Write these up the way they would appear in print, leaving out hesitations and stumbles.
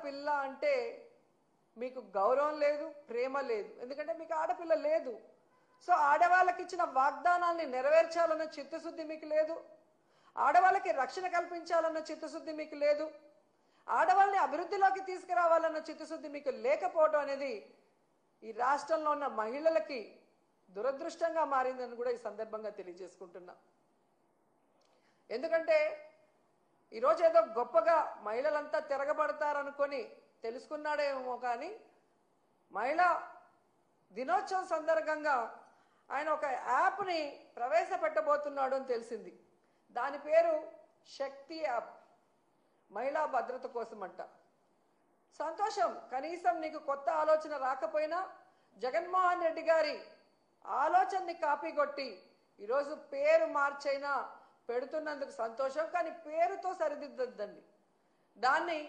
ఆడపిల్ల అంటే మీకు గౌరవం లేదు, ప్రేమ లేదు. ఎందుకంటే మీకు ఆడపిల్ల లేదు. సో ఆడవాళ్ళకి ఇచ్చిన వాగ్దానాల్ని నెరవేర్చాలన్న చిత్తశుద్ధి మీకు లేదు. ఆడవాళ్ళకి రక్షణ కల్పించాలన్న చిత్తశుద్ధి మీకు లేదు. ఆడవాళ్ళని అభివృద్ధిలోకి తీసుకురావాలన్న చిత్తశుద్ధి మీకు లేకపోవడం అనేది ఈ రాష్ట్రంలో ఉన్న మహిళలకి దురదృష్టంగా మారిందని కూడా ఈ సందర్భంగా తెలియజేసుకుంటున్నా. ఎందుకంటే ఈరోజు ఏదో గొప్పగా మహిళలంతా తిరగబడతారనుకొని తెలుసుకున్నాడేమో కానీ మహిళా దినోత్సవం సందర్భంగా ఆయన ఒక యాప్ని ప్రవేశపెట్టబోతున్నాడు అని తెలిసింది. దాని పేరు శక్తి యాప్. మహిళా భద్రత కోసం అంట. సంతోషం, కనీసం నీకు కొత్త ఆలోచన రాకపోయినా జగన్మోహన్ రెడ్డి గారి ఆలోచనని కాపీ కొట్టి ఈరోజు పేరు మార్చైనా పెడుతున్నందుకు సంతోషం. కానీ పేరుతో సరిదిద్దద్దండి, దాన్ని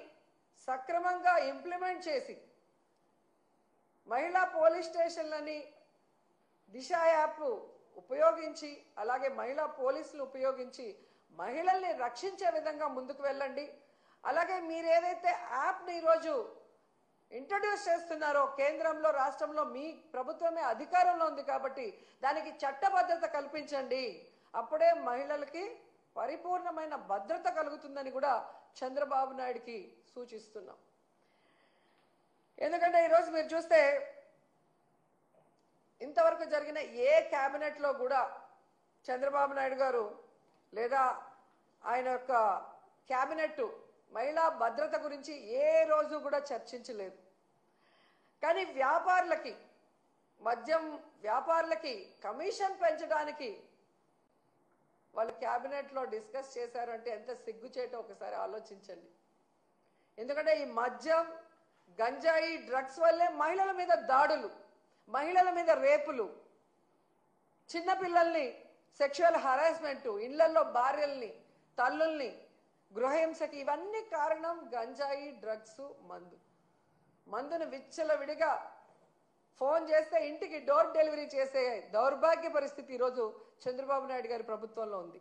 సక్రమంగా ఇంప్లిమెంట్ చేసి మహిళా పోలీస్ స్టేషన్లని దిశ యాప్ ఉపయోగించి అలాగే మహిళా పోలీసులు ఉపయోగించి మహిళల్ని రక్షించే విధంగా ముందుకు వెళ్ళండి. అలాగే మీరు ఏదైతే యాప్ని ఈరోజు ఇంట్రడ్యూస్ చేస్తున్నారో కేంద్రంలో రాష్ట్రంలో మీ ప్రభుత్వమే అధికారంలో ఉంది కాబట్టి దానికి చట్టబద్ధత కల్పించండి. అప్పుడే మహిళలకి పరిపూర్ణమైన భద్రత కలుగుతుందని కూడా చంద్రబాబు నాయుడుకి సూచిస్తున్నాం. ఎందుకంటే ఈరోజు మీరు చూస్తే ఇంతవరకు జరిగిన ఏ క్యాబినెట్లో కూడా చంద్రబాబు నాయుడు గారు లేదా ఆయన యొక్క క్యాబినెట్ మహిళా భద్రత గురించి ఏ రోజు కూడా చర్చించలేదు. కానీ వ్యాపారులకి, మద్యం వ్యాపారులకి కమిషన్ పెంచడానికి వాళ్ళు క్యాబినెట్లో డిస్కస్ చేశారంటే ఎంత సిగ్గుచేటో ఒకసారి ఆలోచించండి. ఎందుకంటే ఈ మద్యం, గంజాయి, డ్రగ్స్ వల్లే మహిళల మీద దాడులు, మహిళల మీద రేపులు, చిన్నపిల్లల్ని సెక్షువల్ హరాస్మెంట్, ఇళ్లలో భార్యల్ని, తల్లుల్ని గృహహింసకి ఇవన్నీ కారణం గంజాయి, డ్రగ్స్, మందును విచ్చలవిడిగా ఫోన్ చేస్తే ఇంటికి డోర్ డెలివరీ చేసే దౌర్భాగ్య పరిస్థితి ఈరోజు చంద్రబాబు నాయుడు గారి ప్రభుత్వంలో ఉంది.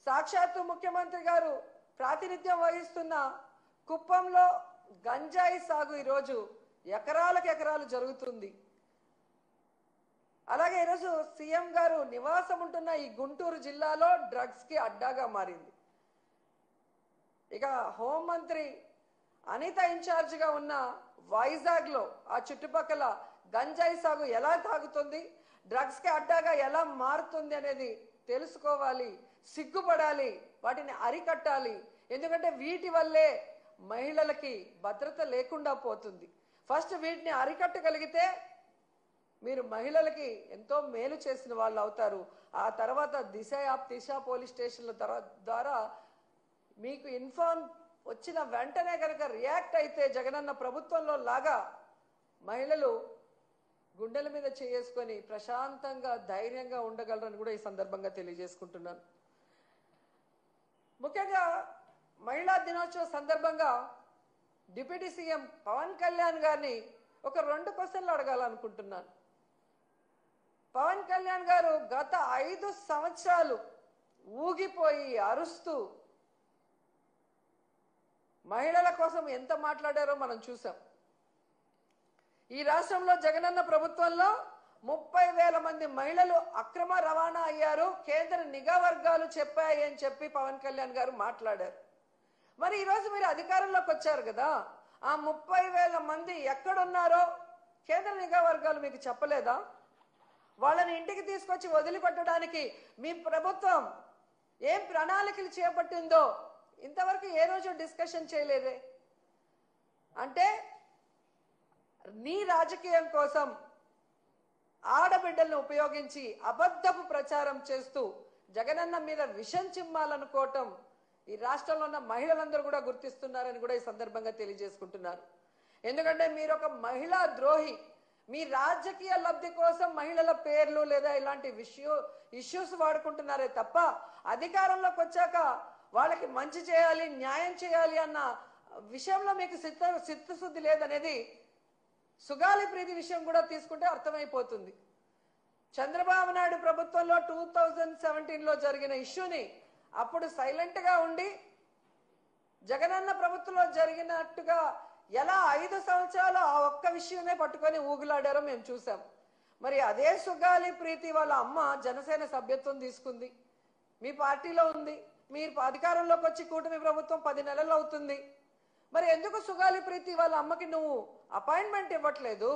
సాక్షాత్తు ముఖ్యమంత్రి గారు ప్రాతినిధ్యం వహిస్తున్న కుప్పంలో గంజాయి సాగు ఈరోజు ఎకరాలకు ఎకరాలు జరుగుతుంది. అలాగే ఈరోజు సీఎం గారు నివాసం ఉంటున్న ఈ గుంటూరు జిల్లాలో డ్రగ్స్ కి అడ్డాగా మారింది. ఇక హోంమంత్రి అనిత ఇన్ఛార్జిగా ఉన్న వైజాగ్ లో ఆ చుట్టుపక్కల గంజాయి సాగు ఎలా తాగుతుంది, డ్రగ్స్ కి అడ్డాగా ఎలా మారుతుంది అనేది తెలుసుకోవాలి, సిగ్గుపడాలి, వాటిని అరికట్టాలి. ఎందుకంటే వీటి వల్లే మహిళలకి భద్రత లేకుండా పోతుంది. ఫస్ట్ వీటిని అరికట్టగలిగితే మీరు మహిళలకి ఎంతో మేలు చేసిన వాళ్ళు అవుతారు. ఆ తర్వాత దిశ యాప్, దిశ పోలీస్ స్టేషన్ల ద్వారా మీకు ఇన్ఫార్మ్ వచ్చిన వెంటనే కనుక రియాక్ట్ అయితే జగనన్న ప్రభుత్వంలో లాగా మహిళలు గుండెల మీద చేసుకొని ప్రశాంతంగా ధైర్యంగా ఉండగలరని కూడా ఈ సందర్భంగా తెలియజేసుకుంటున్నాను. ముఖ్యంగా మహిళా దినోత్సవ సందర్భంగా డిప్యూటీ సీఎం పవన్ కళ్యాణ్ గారిని ఒక 2 క్వశ్చన్లు అడగాలనుకుంటున్నాను. పవన్ కళ్యాణ్ గారు గత 5 సంవత్సరాలు ఊగిపోయి అరుస్తూ మహిళల కోసం ఎంత మాట్లాడారో మనం చూసాం. ఈ రాష్ట్రంలో జగనన్న ప్రభుత్వంలో 30,000 మంది మహిళలు అక్రమ రవాణా అయ్యారు, కేంద్ర నిఘా వర్గాలు చెప్పాయి అని చెప్పి పవన్ కళ్యాణ్ గారు మాట్లాడారు. మరి ఈరోజు మీరు అధికారంలోకి వచ్చారు కదా, ఆ 30,000 మంది ఎక్కడున్నారో కేంద్ర నిఘా వర్గాలు మీకు చెప్పలేదా? వాళ్ళని ఇంటికి తీసుకొచ్చి వదిలిపెట్టడానికి మీ ప్రభుత్వం ఏం ప్రణాళికలు చేపట్టిందో ఇంతవరకు ఏ రోజు డిస్కషన్ చేయలేదే. అంటే నీ రాజకీయం కోసం ఆడబిడ్డలను ఉపయోగించి అబద్ధపు ప్రచారం చేస్తూ జగనన్న మీద విషం చిమ్మాలనుకోవటం ఈ రాష్ట్రంలో ఉన్న మహిళలందరూ కూడా గుర్తిస్తున్నారని కూడా ఈ సందర్భంగా తెలియజేసుకుంటున్నారు. ఎందుకంటే మీరు ఒక మహిళా ద్రోహి. మీ రాజకీయ లబ్ధి కోసం మహిళల పేర్లు లేదా ఇలాంటి ఇష్యూస్ వాడుకుంటున్నారే తప్ప అధికారంలోకి వచ్చాక వాళ్ళకి మంచి చేయాలి, న్యాయం చేయాలి అన్న విషయంలో మీకు చిత్తశుద్ధి లేదనేది సుగాలి ప్రీతి విషయం కూడా తీసుకుంటే అర్థమైపోతుంది. చంద్రబాబు నాయుడు ప్రభుత్వంలో 2017లో జరిగిన ఇష్యూని అప్పుడు సైలెంట్ గా ఉండి జగనన్న ప్రభుత్వంలో జరిగినట్టుగా ఎలా 5 సంవత్సరాలు ఆ ఒక్క విషయమే పట్టుకొని ఊగులాడారో మేము చూసాం. మరి అదే సుగాలి ప్రీతి వాళ్ళ అమ్మ జనసేన సభ్యత్వం తీసుకుంది, మీ పార్టీలో ఉంది, మీరు అధికారంలోకి వచ్చి కూటమి ప్రభుత్వం 10 నెలలు అవుతుంది. మరి ఎందుకు సుగాలి ప్రీతి వాళ్ళ అమ్మకి నువ్వు అపాయింట్మెంట్ ఇవ్వట్లేదు?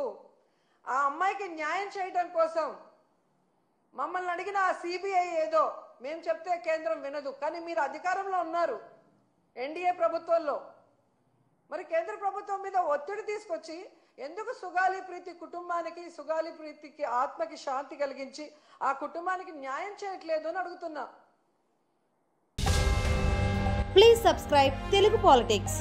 ఆ అమ్మాయికి న్యాయం చేయడం కోసం మమ్మల్ని అడిగిన ఆ సిబిఐ ఏదో మేము చెప్తే కేంద్రం వినదు, కానీ మీరు అధికారంలో ఉన్నారు ఎన్డీఏ ప్రభుత్వంలో. మరి కేంద్ర ప్రభుత్వం మీద ఒత్తిడి తీసుకొచ్చి ఎందుకు సుగాలి ప్రీతి కుటుంబానికి, సుగాలి ప్రీతికి ఆత్మకి శాంతి కలిగించి ఆ కుటుంబానికి న్యాయం చేయట్లేదు అని అడుగుతున్నా. Please subscribe Telugu politics.